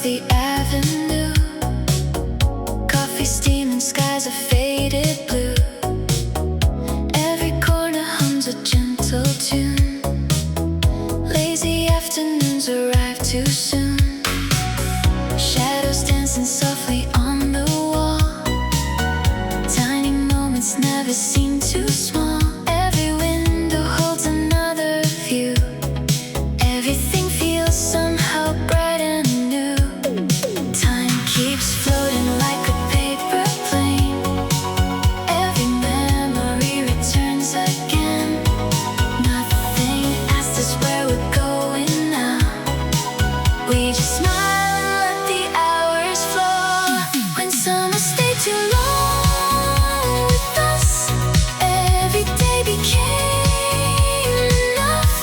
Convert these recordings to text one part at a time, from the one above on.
the avenue. Coffee steaming, skies a faded blue. Every corner hums a gentle tune. Lazy afternoons arrive too soon. Shadows dancing softly on the wall. Tiny moments never seem too small. Every window holds another view. Everything feels somehow bright and new. Time keeps floating like a paper plane. Every memory returns again. Nothing asks us where we're going now. We just smile and let the hours flow. When summer stayed too long with us, every day became enough.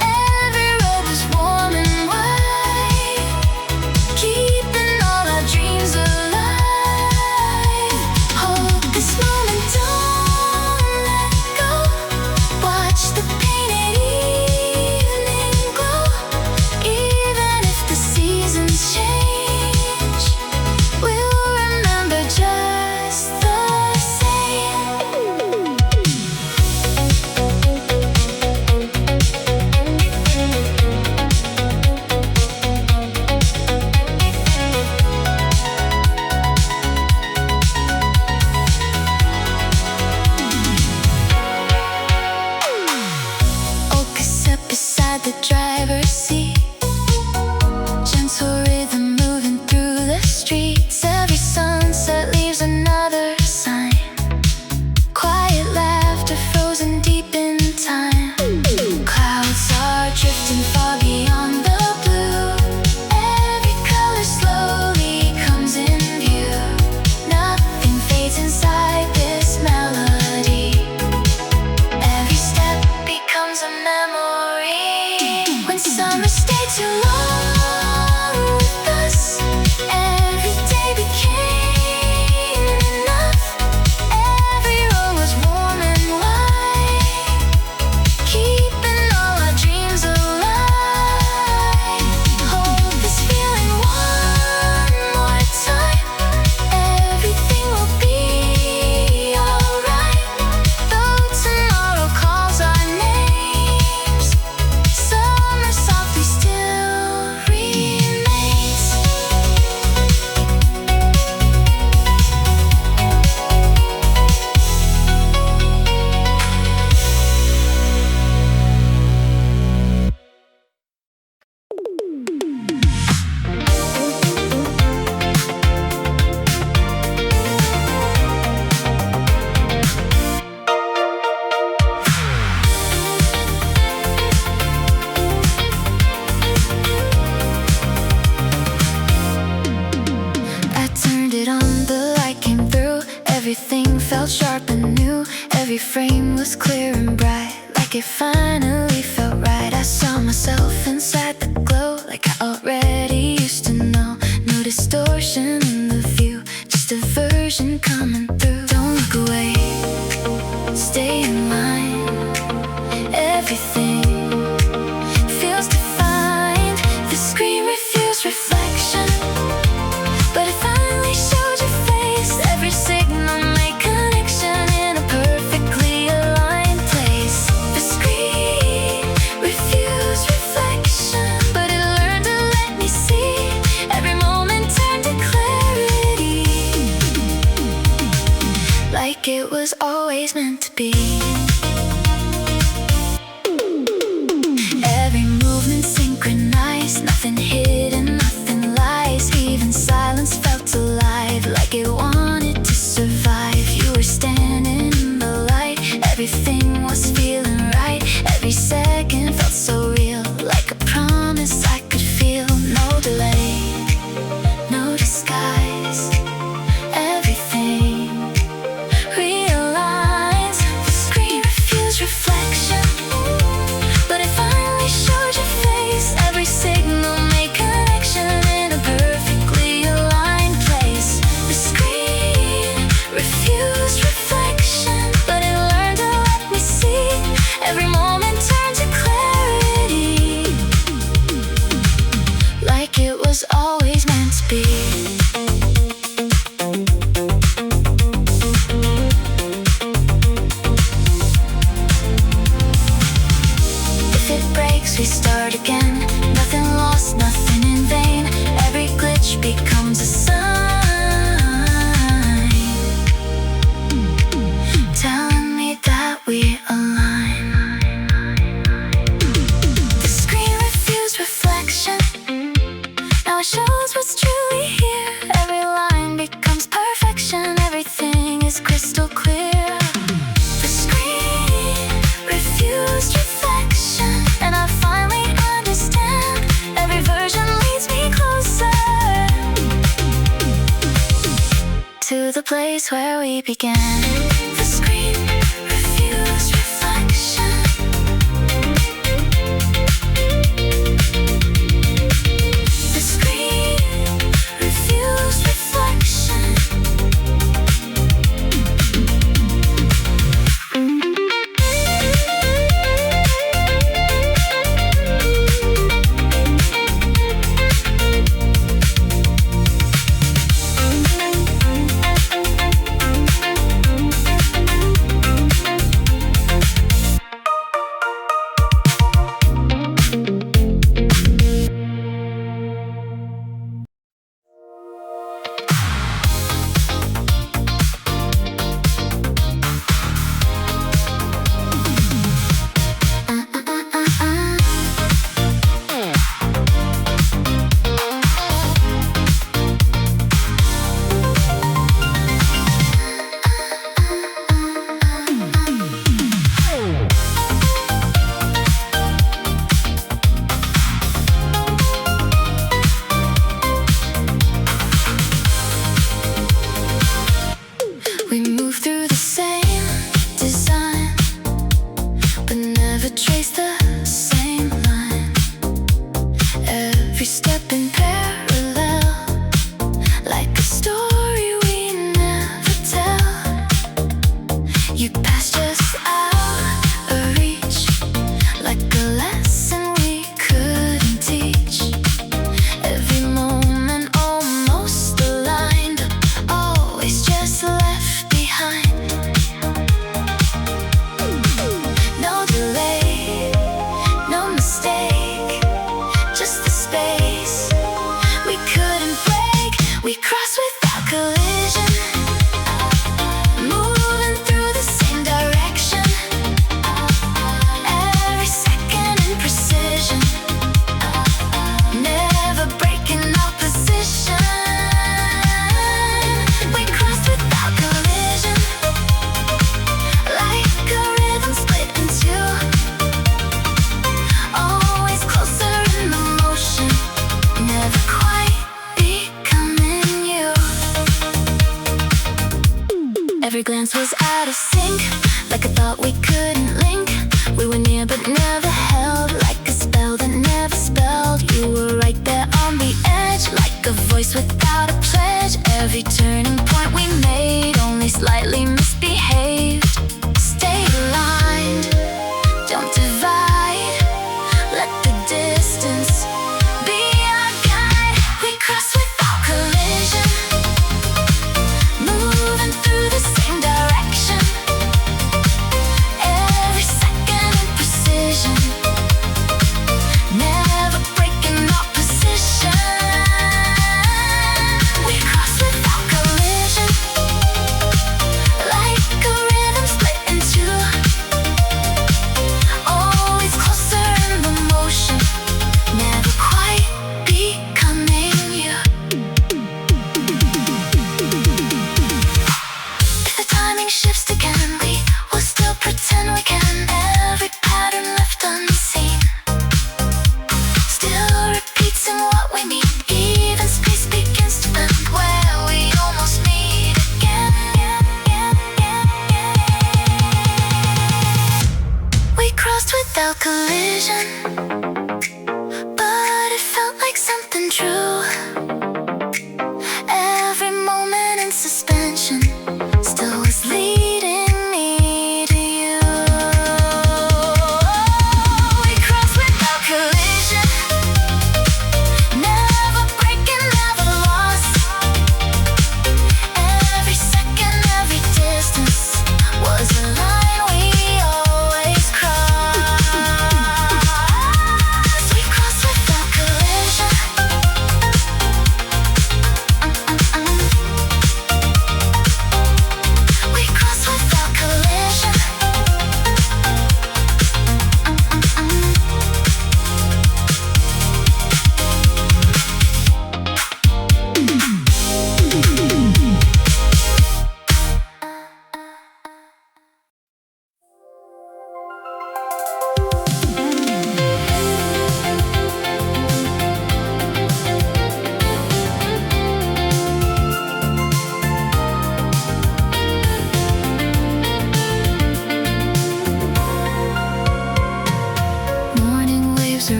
Every road was warm and wide, keeping all our dreams alive. Hold this moment, don't let go. Watch the painted evening glow. Even if the seasons change, we'll remember just the same. Oak sat beside the driver's seat. Gentle rhythm moving through the streets. Every sunset leaves another sign. Quiet laughter frozen deep in time. Clouds are drifting far beyond the blue. Every color slowly comes in view. Nothing fades inside this melody. Every step becomes a memory. When summer stayed too long with us, every day became enough. Every road was warm and wide, keeping all our dreams alive. Hold this feeling one more time. Everything will be alright. Though tomorrow calls our names, summer softly still remains. I turned it on, the light came through. Everything felt sharp and new. Every frame was clear and bright, like it finally felt right. I saw myself inside the glow, like I already used to know. No distortion in the view, just a version coming through. Don't look away, stay in line. Everything feels defined. The screen refused reflection, but it finally showed your face. Every signal made connection in a perfectly aligned place. The screen refused reflection, but it learned to let me see. Every moment turned to clarity, like it was always meant to be. Every movement synchronized, nothing hidden, nothing lies. Even silence felt alive, like it wanted to survive. You were standing in the light, everything was feeling right. Every second felt so real, like a promise I could feel. No delay, no disguise. Everything realigns. The screen refused reflection, but it finally showed your face. Every signal made connection was always meant to be. If it breaks, we start again. Nothing lost, nothing in vain. Every glitch becomes a sign, telling me that we align. The screen refused reflection. Now it shows what's truly here. Every line becomes perfection. Everything is crystal clear. The screen refused reflection, and I finally understand. Every version leads me closer to the place where we began. The screen refused reflection. The screen refused reflection. We move through the same design, but never trace the same line. Every step in parallel, like a story we never tell. You pass just out of reach, like a lesson we couldn't teach. Every moment almost aligned, always just left behind. No delay, no mistake, just the space we couldn't break. We crossed without collision, moving through the same direction. Every second in precision, never breaking our position. We crossed without collision, like a rhythm split in two. Always closer in the motion, never quite becoming you. Every glance was out of sync, like a thought we couldn't link. We were near but never held, like a spell that never spelled. You were right there on the edge, like a voice without a pledge. Every turning point we made, only slightly misbehaved. Stay aligned, don't divide. Let the distance be our guide. We cross without collision, moving through the same direction. Every second in precision, never breaking our position. We cross without collision, like a rhythm split in two. Always closer in the motion, never quite becoming you. If the timing shifts again, we will still pretend we can. Every pattern left unseen still repeats in what we mean. Even space begins to bend where we almost meet again. We crossed without collision, but it felt like something true. Every moment in suspension still was leading me to you. We crossed without collision, never break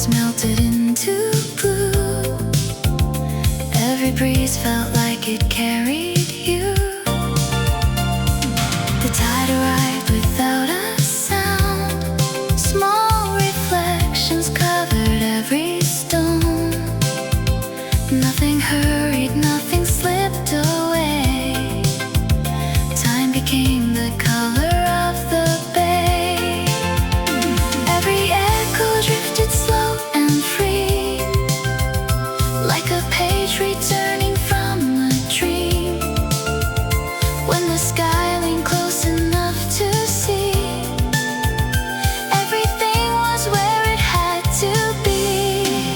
clouds melted into blue. Every breeze felt like it carried you. The tide arrived without a sound. Small reflections covered every stone. Nothing hurried, nothing slipped away. Time became the color of the bay. Every echo drifted slow and free, like a page returning from a dream. When the sky leaned close enough to see, everything was where it had to be.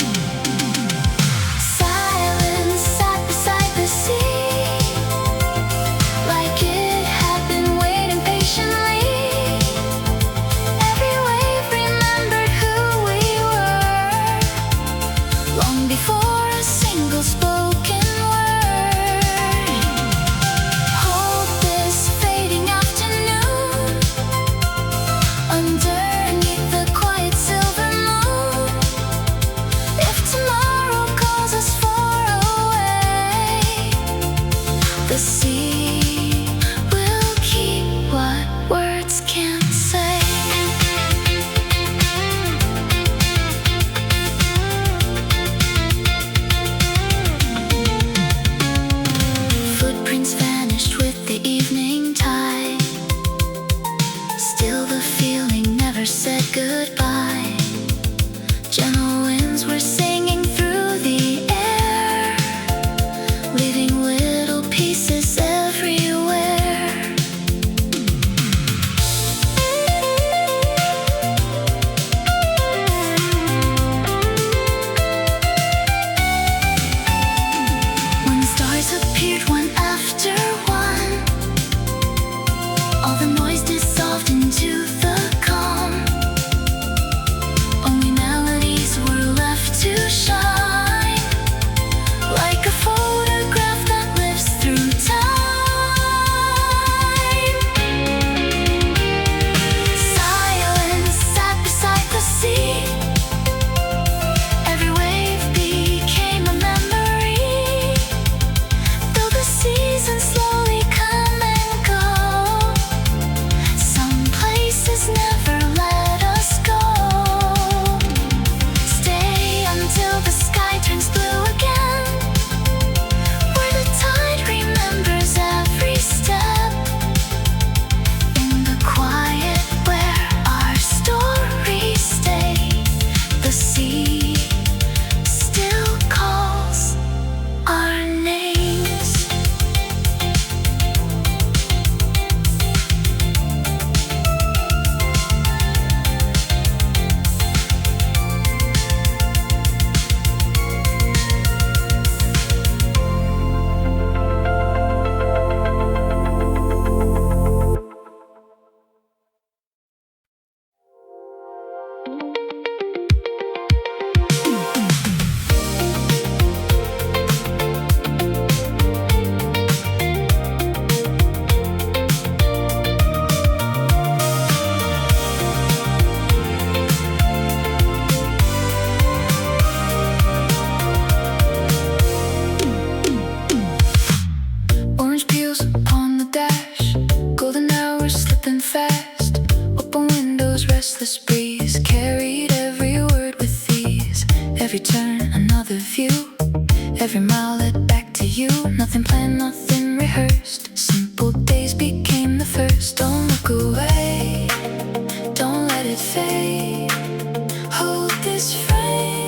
Silence sat beside the sea, like it had been waiting patiently. Every wave remembered who we were, long before a single spoken word. Hold this fading afternoon, underneath the quiet silver moon. If tomorrow calls us far away, the sea will keep what words can't say. Footprints vanished with the evening tide. Still the feeling never said goodbye. Gentle winds were singing through the air, leaving little pieces everywhere. When stars appeared one after one, all the noise dissolved into the calm. Only melodies were left to shine, like a photograph that lives through time. Silence sat beside the sea. Every wave became a memory. Though the seasons slowly come and go, some places never let us go. Stay until the sky turns blue again, where the tide remembers every step. In the quiet where our stories stay, the sea still calls our names. Orange peels upon the dash, golden hours slipping fast. Open windows, restless breeze carried every word with ease. Every turn, another view. Every mile led back to you. Nothing planned, nothing rehearsed. Simple days became the first. Don't look away, don't let it fade. Hold this frame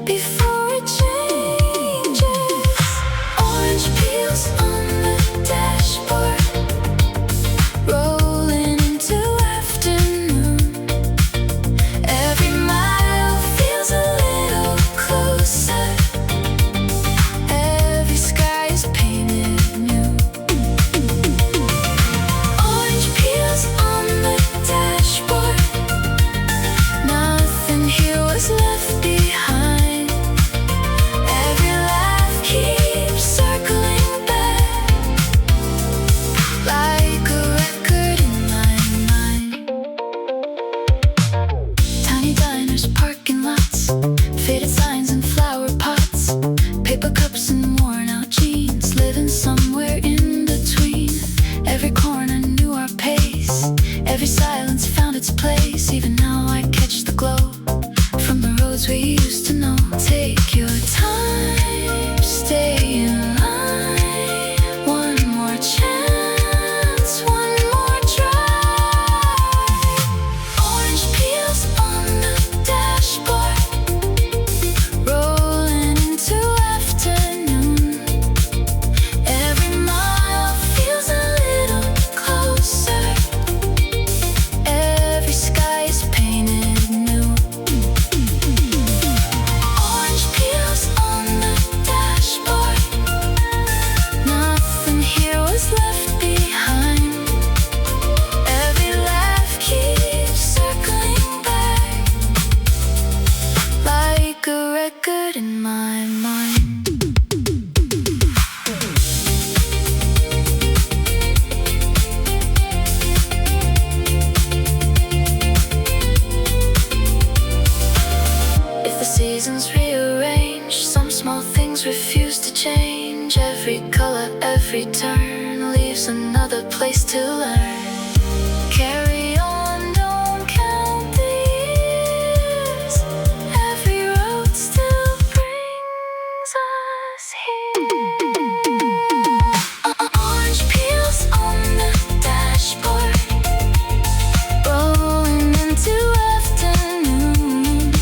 before it changes. Orange peels on the dashboard, rolling into afternoon. Every mile feels a little closer. Every sky is painted new. Orange peels on the dashboard, its place. Even now I catch the glow from the roads we used to know. Take your time, stay in line. One more chance, one more drive. Orange peels on the dashboard, rolling into afternoon. Every mile feels a little closer. Every sky is painted new. Orange peels on the dashboard. Nothing here was left behind. Every laugh keeps circling back, like a record in my mind. If the seasons rearrange, some small things refuse to change. Every color, every turn leaves another place to learn. Carry on, don't count the years. Every road still brings us here. Orange peels on the dashboard, rolling into afternoon.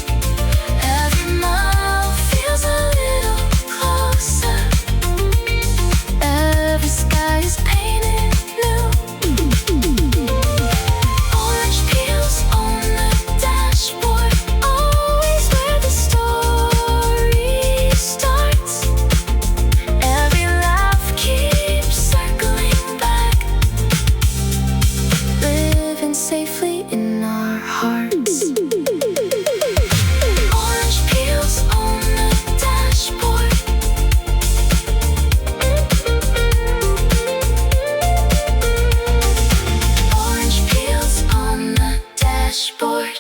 Every mile feels a little closer. Every sky is painted new. Orange peels on the dashboard, always where the story starts. Every laugh keeps circling back, living safely in our hearts. Orange peels on the dashboard. Orange peels on the dashboard.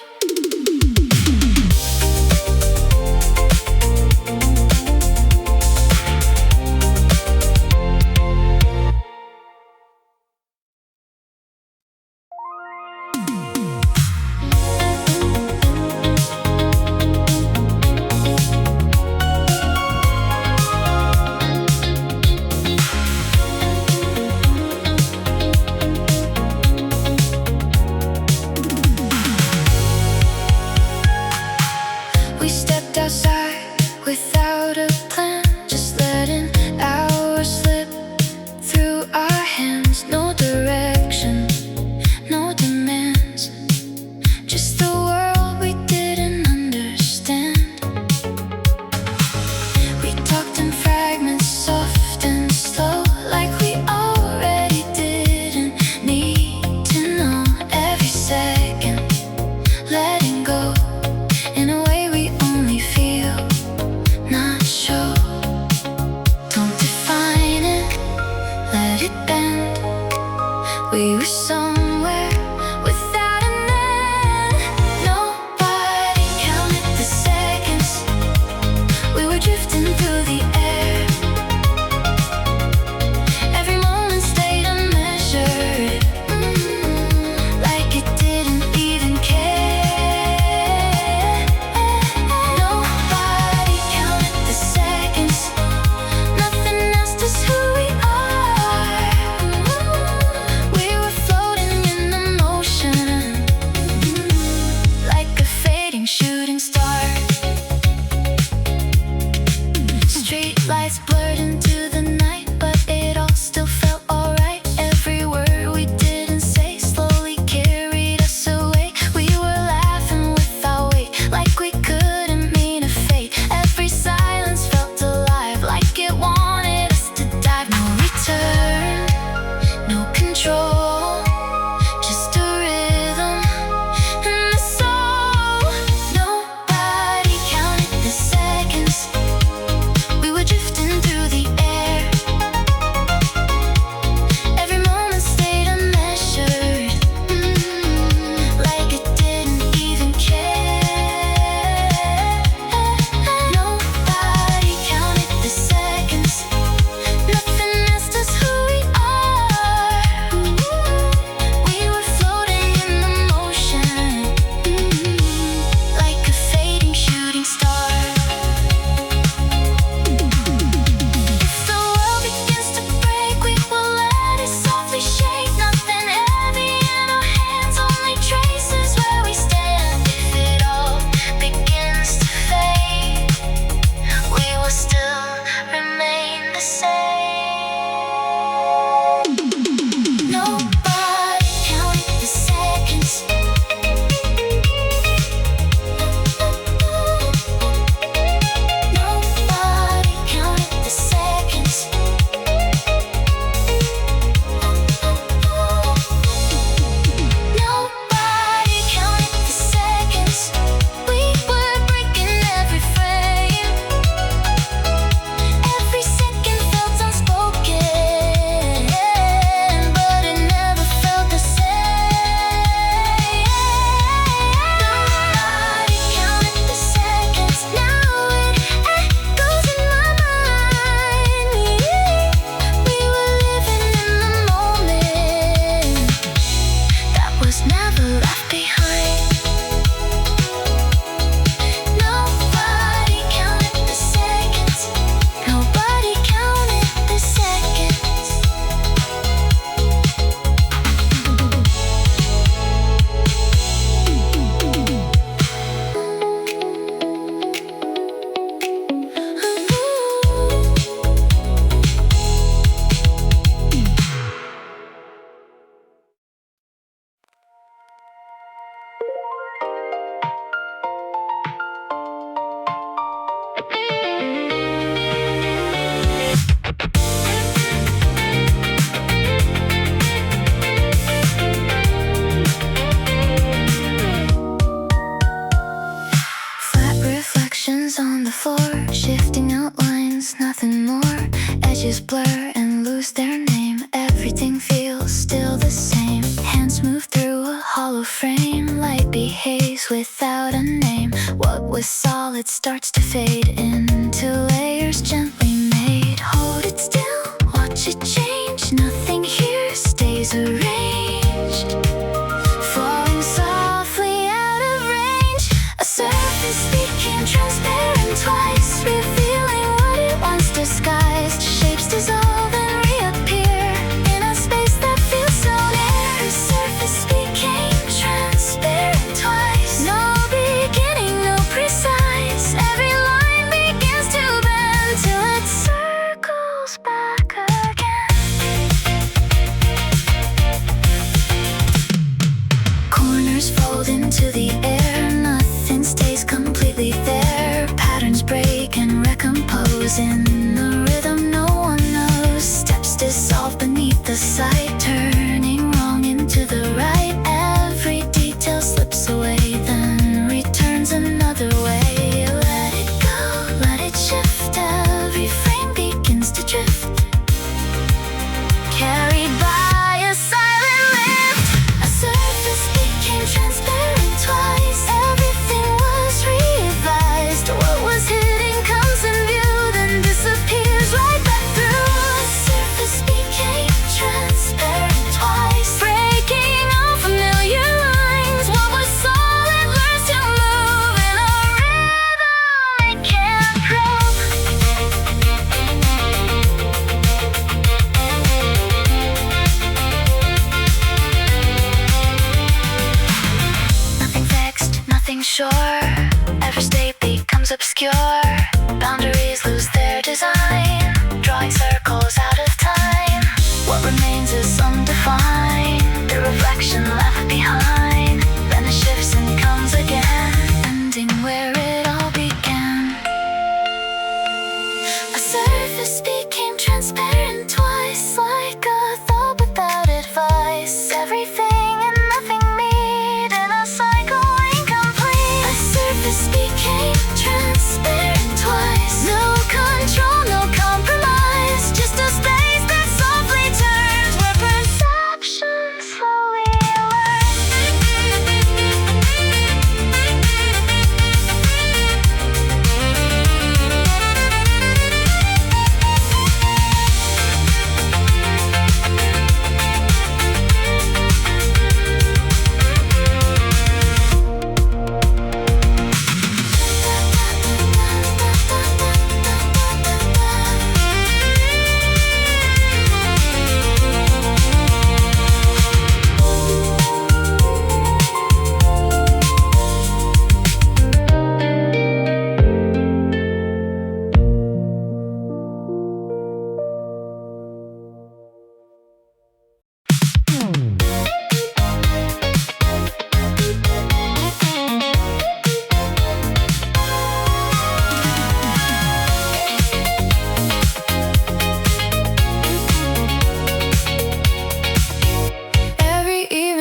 We stepped outside without a plan, just letting hours slip through our hands. No direction, no demands, just the world we didn't understand. We talked in fragments, soft and slow, like we already didn't need to know. Every second, letting go in a way we only feel, not show. Don't define it, let it bend. We were somewhere without an end. Nobody counted the seconds. We were drifting through the air. Every moment stayed unmeasured, like it didn't even care. Nobody counted the seconds. Nothing asked us who we are. We were floating pages blur and lose their name. Everything feels still the same. Hands move through a hollow frame. Light behaves without a name. What was solid starts to fade into layers gently made. Hold it still, watch it change. Nothing here stays arranged. Falling softly out of range. A surface became transparent twice, revealing what it once disguised. Shapes dissolve and reappear in a space that feels so near. The surface became transparent twice. No beginning, no precise. Every line begins to bend till it circles back again. Corners fold into the air. Nothing stays completely there. Patterns break and recompose in a rhythm no one knows. Steps dissolve beneath the sight, turning wrong into the right. Every detail slips away, then returns another way. Let it go, let it shift. Every frame begins to drift, carried by a silent lift. A surface became transparent twice. Everything was revised. What was hidden comes in view, then disappears right back through. The surface became transparent twice, breaking all familiar lines. What was solid learns to move in a rhythm it can't prove. Nothing vexed, nothing sure. Every state becomes obscure. Boundaries lose their design, drawing circles out of time. What remains is undefined, the reflection left behind. Then it shifts and comes again, ending where it all began. A surface became transparent twice, like a thought without advice. Everything and nothing meet in a cycle incomplete. A surface became transparent twice. No control, no compromise, just a space that softly turns where perception slowly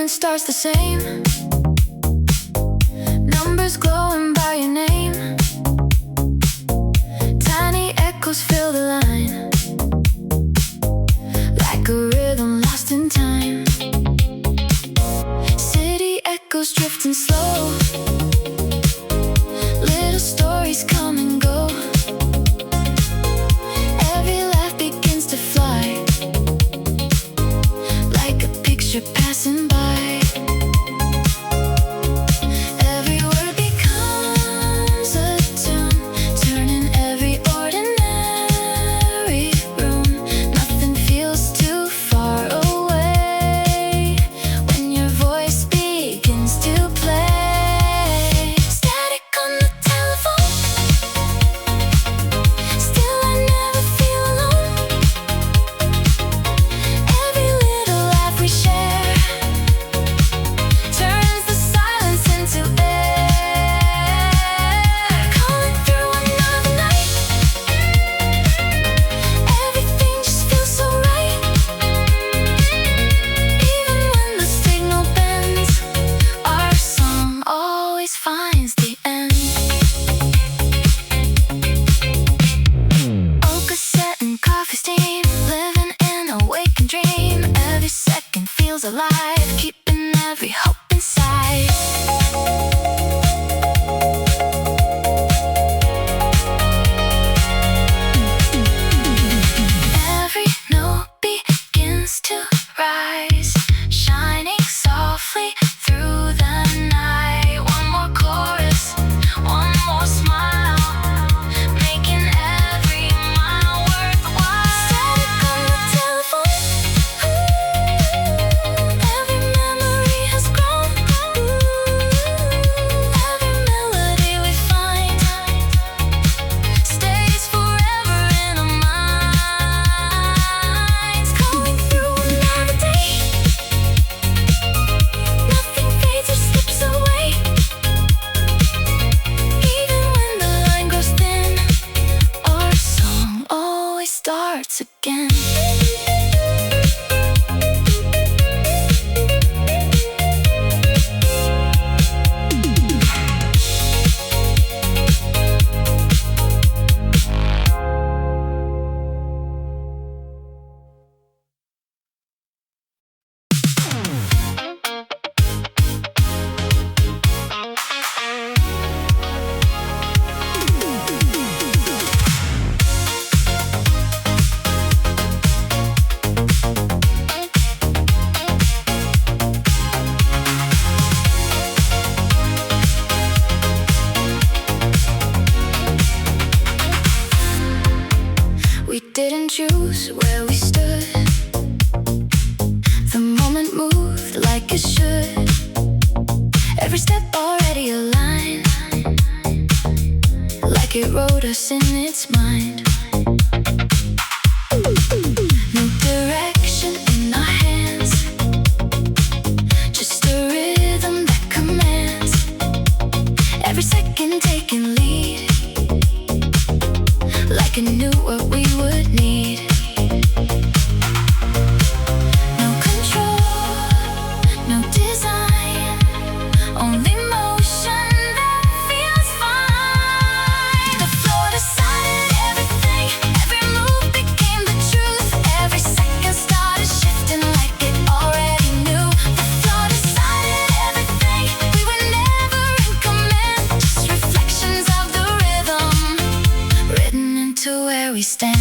starts the same. Numbers glowing by your name. Tiny echoes fill the line, like a rhythm lost in time. City echoes drifting slow. Little stories come and go. Every laugh begins to fly, like a picture passing by. alive, keeping every hope inside. Every note begins to rise, shining softly through the night. One more chorus, one more smile, making every mile worthwhile. Static on the telephone, every memory has grown. Every melody we find stays forever in our minds. Going through another day, nothing fades or slips away. Even when the line grows thin, our song always starts again. We didn't choose where we stood. The moment moved like it should. Every step already aligned, like it wrote us in its mind. No direction in our hands, just a rhythm that commands. Every second taking lead, like it knew what we would need. No control, no design, only motion that feels fine. The floor decided everything, every move became the truth. Every second started shifting like it already knew. The floor decided everything, we were never in command, just reflections of the rhythm, written into where we stand.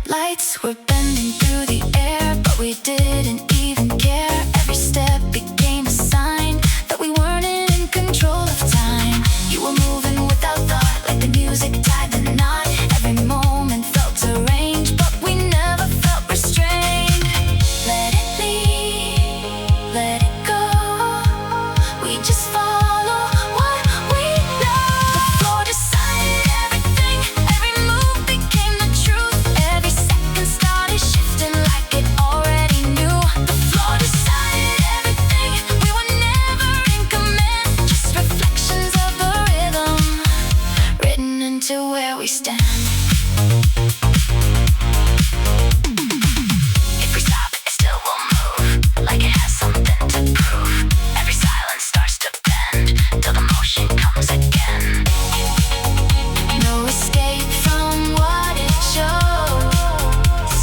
Lights were bending through the air, but we didn't even care. Every step became a sign that we weren't in control of time. You were moving without thought, like the music tied the knot. Every moment felt arranged, but we never felt restrained. Let it lead, let it go. We just follow what we know. The floor decided everything, every move became the truth. Every second started shifting like it already knew. The floor decided everything, we were never in command, just reflections of the rhythm, written into where we stand. If we stop, it still will move, like it has something to prove. Every silence starts to bend, till the motion comes again. No escape from what it shows.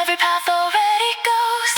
Every path already goes.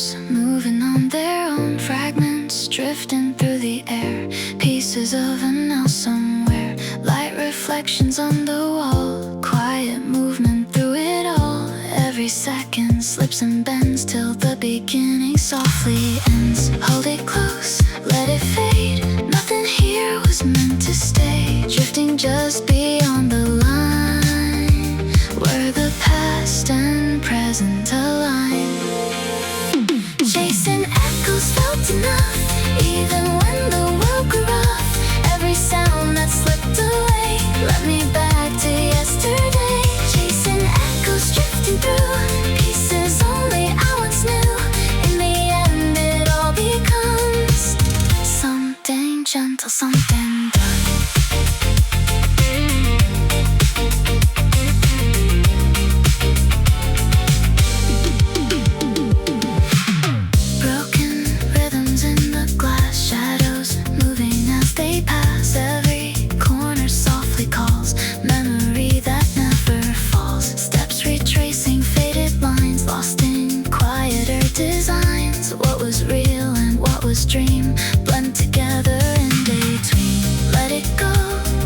steps, moving on their own, fragments drifting through the air, pieces of an now somewhere, light reflections on the wall, quiet movement through it all. Every second slips and bends till the beginning softly ends. Hold it close, let it fade, nothing here was meant to stay, drifting just beyond the line where the past and present align. Chasing echoes felt enough, even when the world grew rough. Every sound that slipped away led me back to yesterday. Chasing echoes drifting through pieces only I once knew. In the end it all becomes something gentle, something done. Dream blend together in between. Let it go,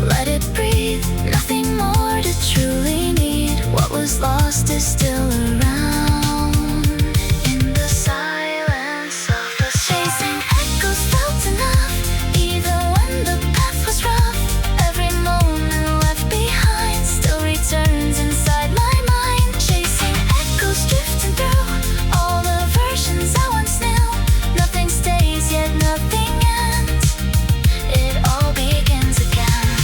let it breathe, nothing more to truly need. What was lost is still around in the silence of the chasing echoes felt enough, even when the path was rough. Every moment left behind still returns inside my mind. Chasing echoes drifting through all the versions I once knew. Nothing stays, yet nothing ends. It all begins again.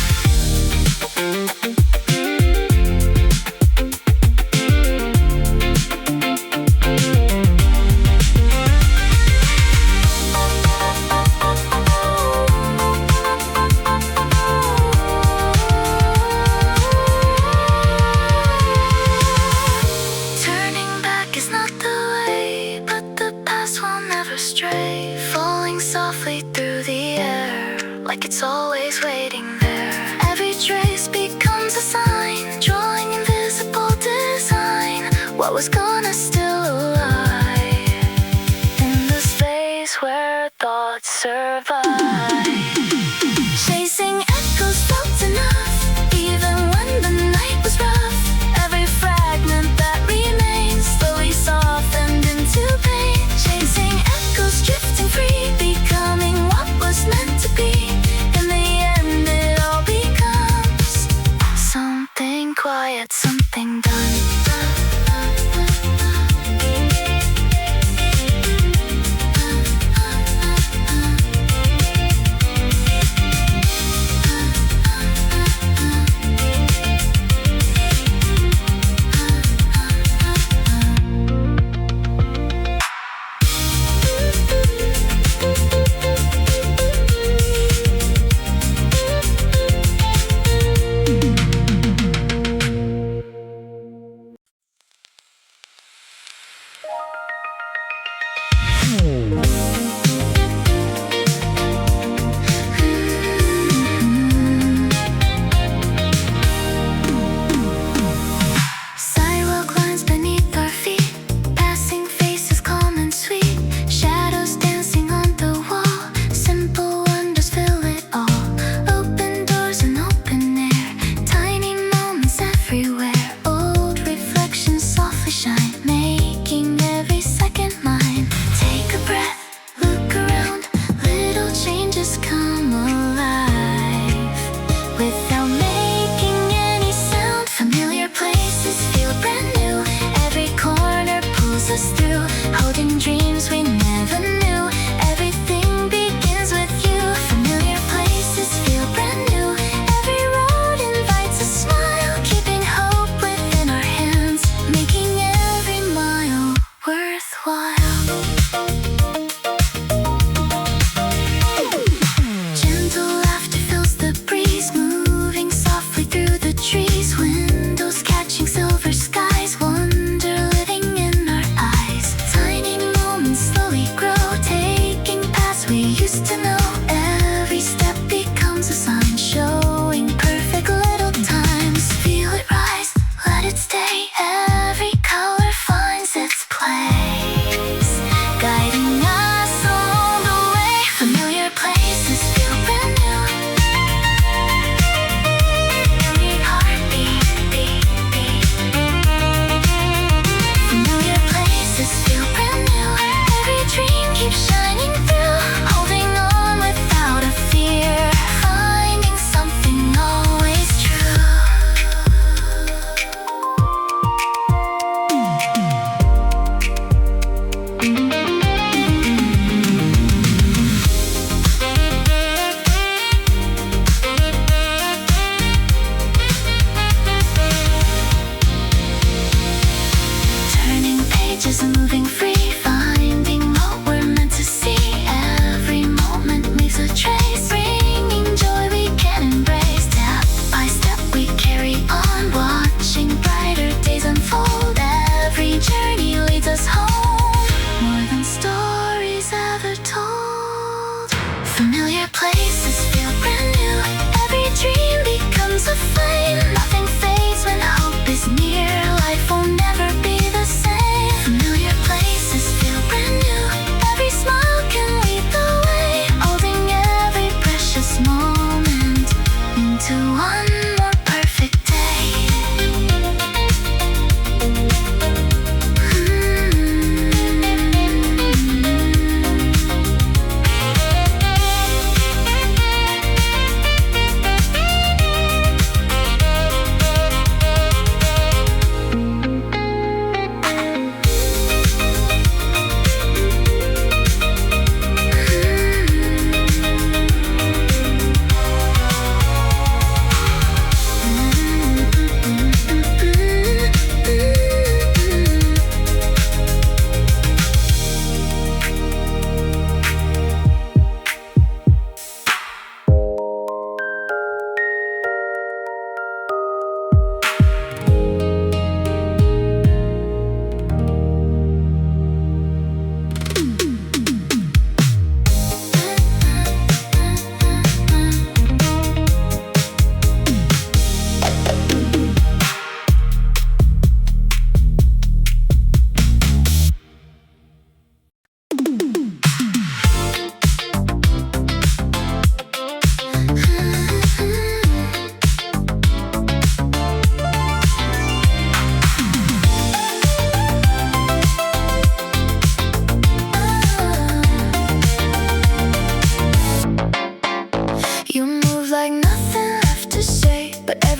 Turning back is not the way, but the past will never stray, falling softly through the air, like it's always waiting there. Every trace becomes a sign, drawing invisible design. What was gone is still alive in the space where thoughts survive. Chasing echoes felt enough, even when the night was rough. Every fragment that remains slowly softened into pain. Chasing echoes drifting free, becoming what was meant to be. In the end it all becomes something quiet, something done. Sidewalk lines beneath our feet, passing faces calm and sweet, shadows dancing on the wall, simple wonders fill it all. Open doors and open air, tiny moments everywhere, old reflections softly shine, making every second mine. Take a breath,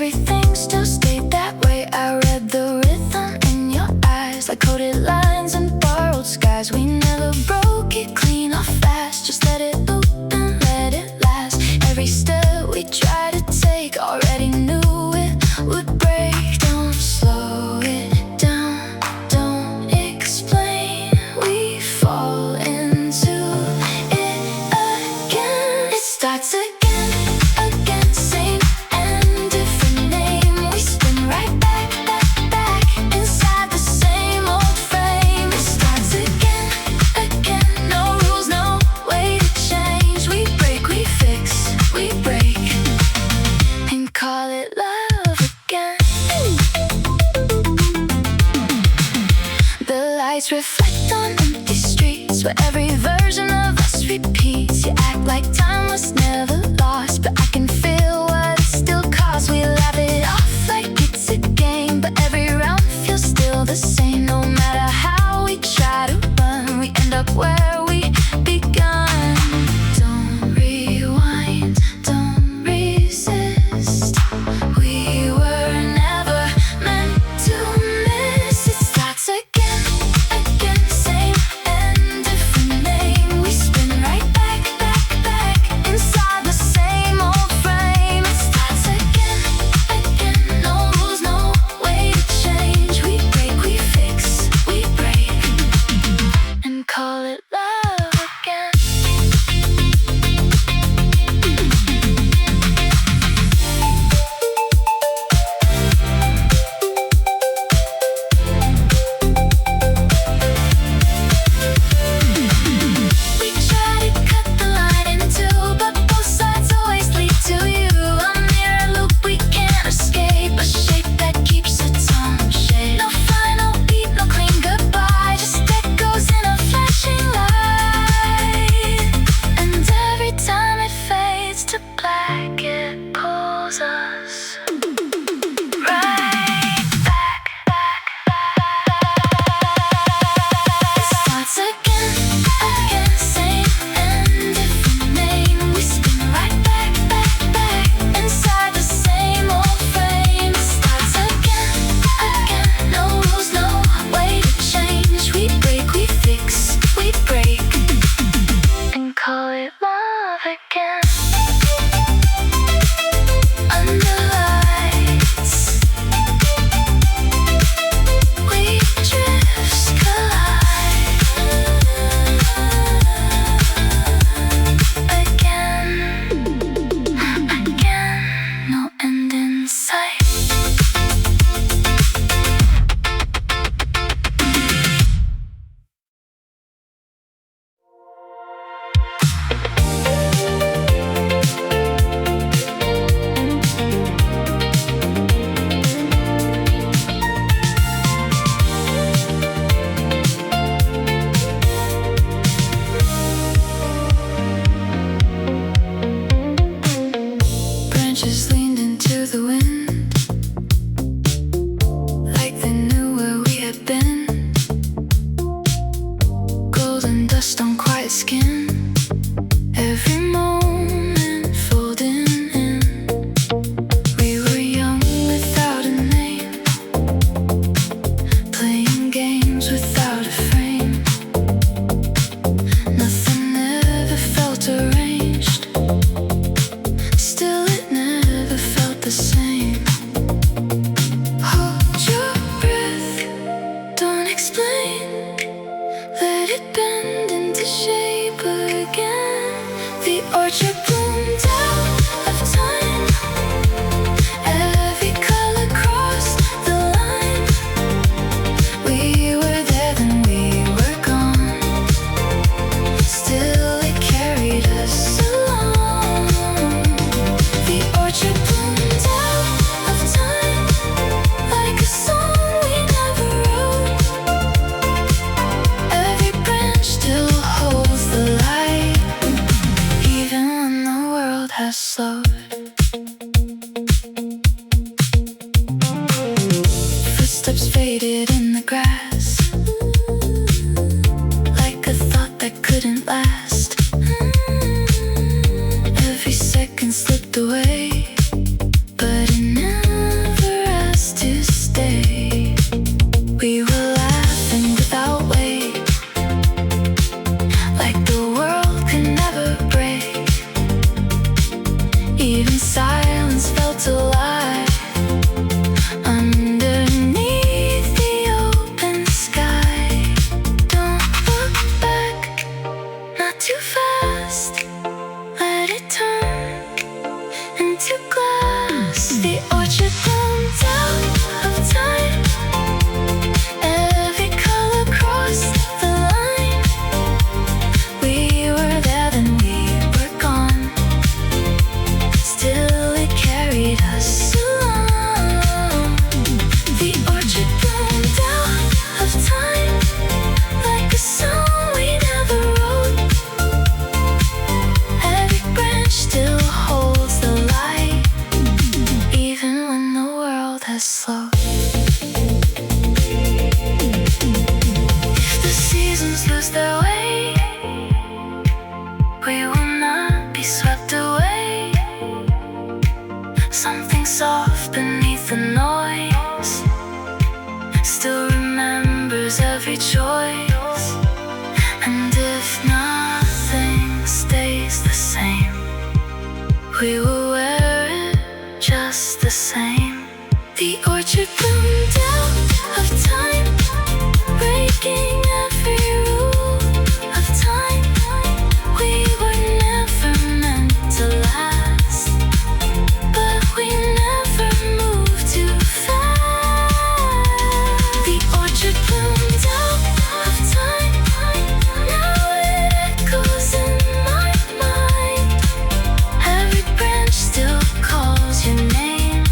everything still stayed that way. I read the rhythm in your eyes, like coded lines and borrowed skies. We never broke it clean or fast, just let it loop and let it last. Every step we tried to take, already knew it would break. Don't slow it down, don't explain. We fall into it again. It starts again, same and different name. We spin right back, inside the same old frame. It starts again, no rules, no way to change. We break, we fix, we break, and call it love again. The lights reflect on empty streets, where every version of us repeats. You act like time was never lost, but I can feel what it still costs. We laugh it off like it's a game, but every round feels still the same. No matter how we try to run, we end up where we begun. Don't rewind, don't resist. We were never meant to miss. It starts again, same and different name. We spin right back, inside the same old frame. It starts again, no rules, no way to change. We break, we fix, we break, and call it love again. We try to cut the line in two, but both sides always lead to you. A mirror loop we can't escape, a shape that keeps its own shape. No final beat, no clean goodbye, just echoes in a flashing light. And every time it fades to black, it pulls us right back. It starts again, same and different name. We spin right back, inside the same old frame. It starts again, no rules, no way to change. We break, we fix, we break, and call it love again. Under lights, we drifts collide again, no end in sight. Branches leaned into the wind, like they knew where we had been. Golden dust on quiet skin, every moment folding in. We were young without a name, playing games without a frame. Nothing ever felt arranged, still it never felt the same. Hold your breath, don't explain, let it bend into shape again. The orchard bloomed out of time, every color crossed the line. We were there, then we were gone, still it carried us along. The orchard bloomed out of time, like a song we never wrote. Every branch still holds the light, even when the world has slowed. Footsteps faded in the grass, like a thought that couldn't last. Every second slipped away, but it never too fast. Let it turn into glass. The orchard bloomed out of time. Every color crossed the line. We were there, then we were gone. Still it carried us along. The orchard bloomed out of time, like a song we never wrote. Every branch still holds the light, even when the world has slowed. If the seasons lose their way, we will not be swept away. Something soft beneath the noise still remembers every choice. And if nothing stays the same, we will wear it just the same. The orchard bloomed out of time, breaking every rule of time. We were never meant to last, but we never moved too fast. The orchard bloomed out of time. Now it echoes in my mind. Every branch still calls your name,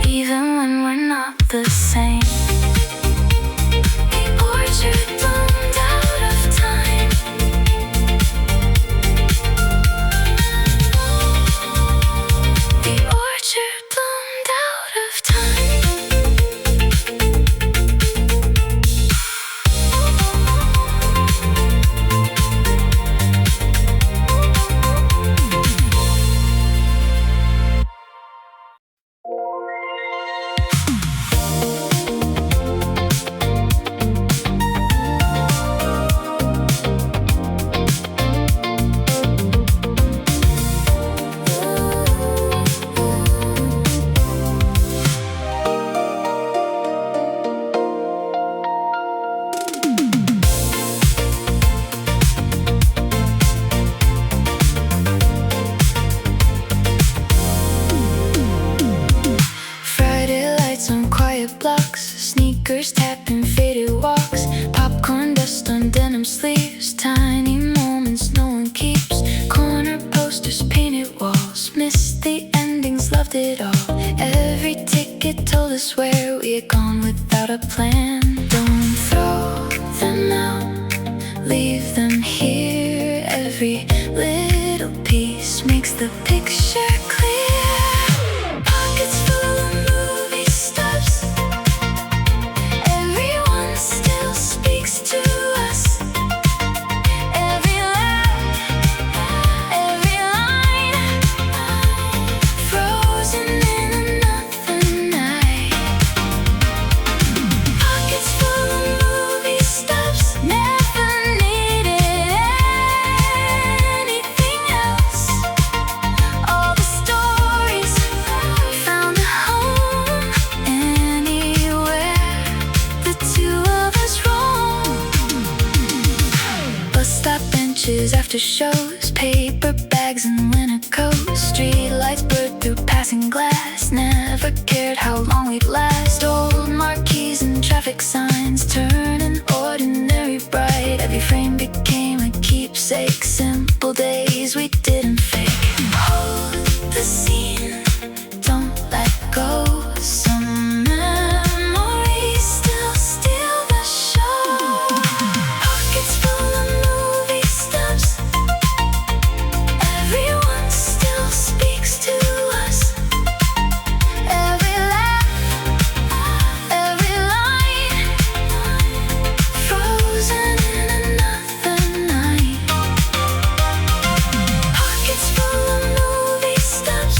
even when we're not the same. The orchard bloomed out of time. The orchard bloomed out of time. Friday lights on quiet blocks, sneakers tapping faded walks, popcorn dust on denim sleeves, tiny moments no one keeps, corner posters, painted walls, missed the endings, loved it all. Every ticket told us where we had gone without a plan. Don't throw them out, leave them here. Every little piece makes the picture clear. Pockets full of movie stubs. Everyone still speaks to us. Every laugh, every line, frozen in another night. Pockets full of movie stubs. Never needed anything else. All the stories found a home anywhere the two of us roam. Bus stop benches after shows, paper bags and winter coats, street lights blurred through passing glass. Never cared how long we'd last. Old marquees and traffic signs turning ordinary bright. Every frame became a keepsake. Simple days we didn't fake. Hold the scene, don't let go. Some memories still steal the show. Pockets full of movie stubs. Everyone still speaks to us. Every laugh, every line, frozen in another night. Pockets full of movie stubs.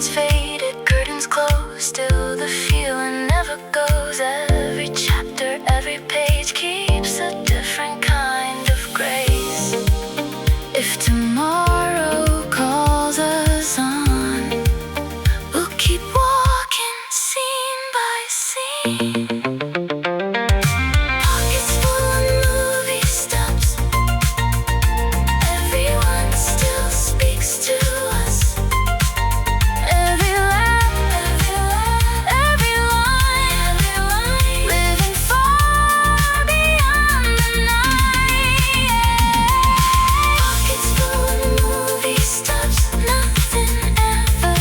lights faded, curtains closed, still the feeling never goes. Every chapter, every page keeps a different kind of grace. If tomorrow calls us on, we'll keep walking scene by scene. Pockets full of movie stubs, everyone still speaks to us. Every laugh, every line, living far beyond the night. Pockets full of movie stubs, nothing ever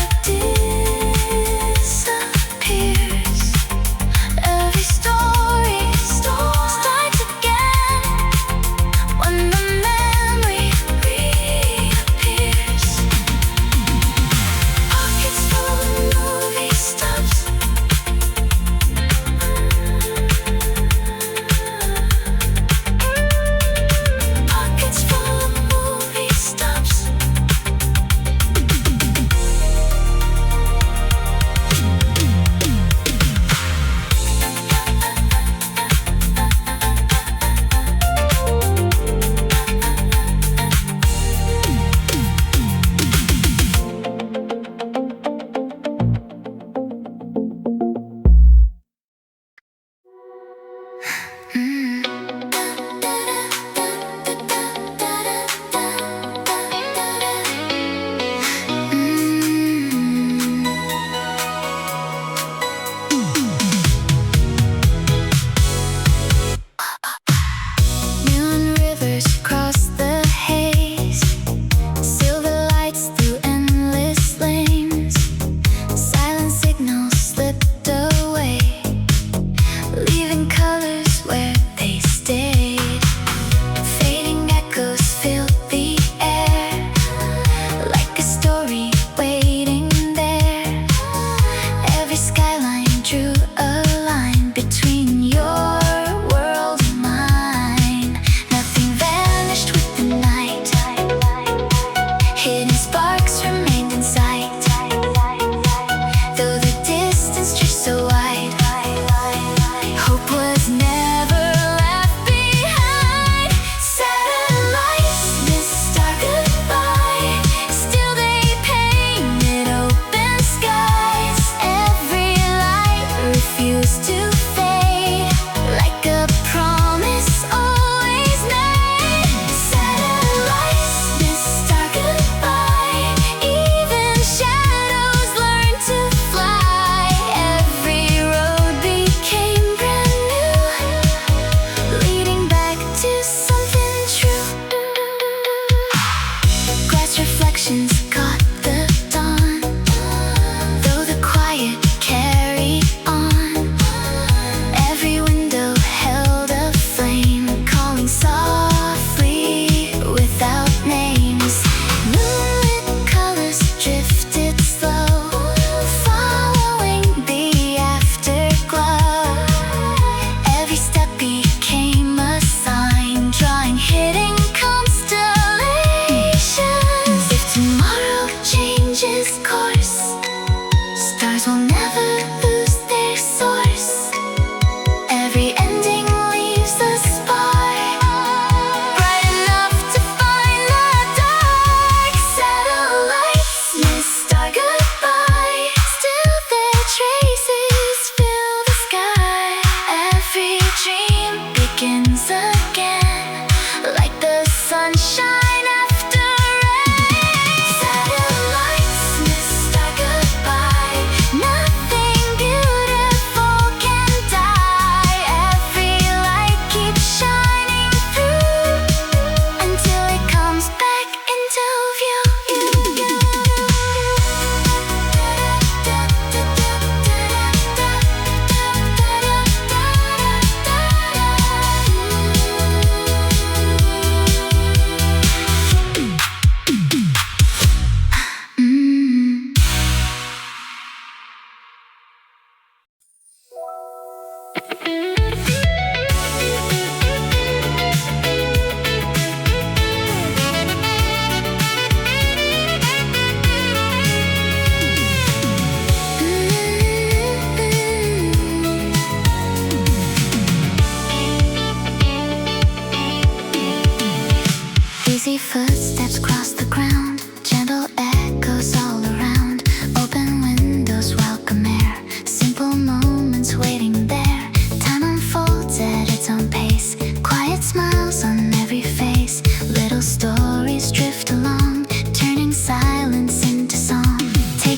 disappears. Every story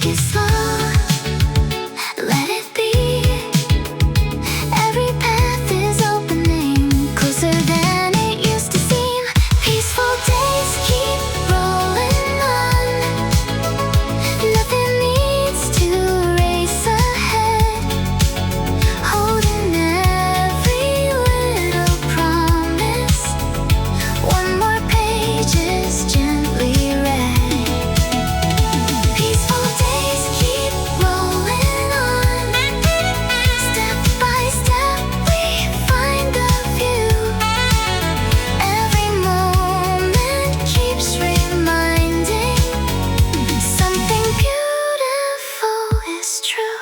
Take it slow, let it be. Every path is opening closer than it used to seem. Peaceful days keep rolling on. Nothing needs to race ahead. Holding every little promise. One more page is gently read. Peaceful days keep rolling on. Step by step we find the view. Every moment keeps reminding something beautiful is true.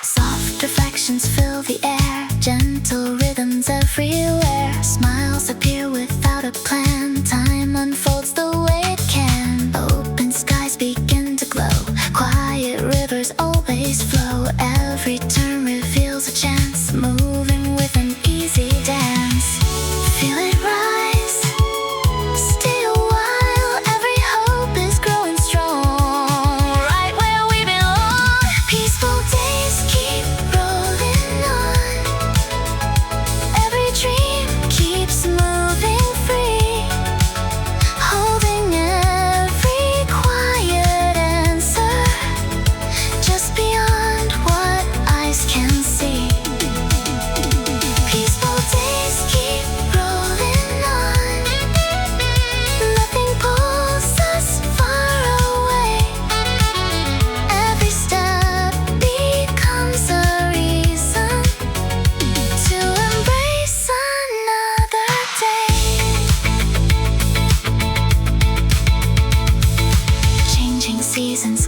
Soft reflections fill the air, gentle rhythms everywhere. Smiles appear without a plan. Time unfolds the way it can. Open skies begin to glow. Quiet rivers always flow. Every turn reveals a chance. Moving with an easy dance. Feel it rise. Stay a while. Every hope is growing strong. Right where we belong. Peaceful days keep rolling on. Every dream keeps moving free. Holding every quiet answer just beyond what eyes can see. Peaceful days keep rolling on. Nothing pulls us far away. Every step becomes a reason to embrace another day. Changing seasons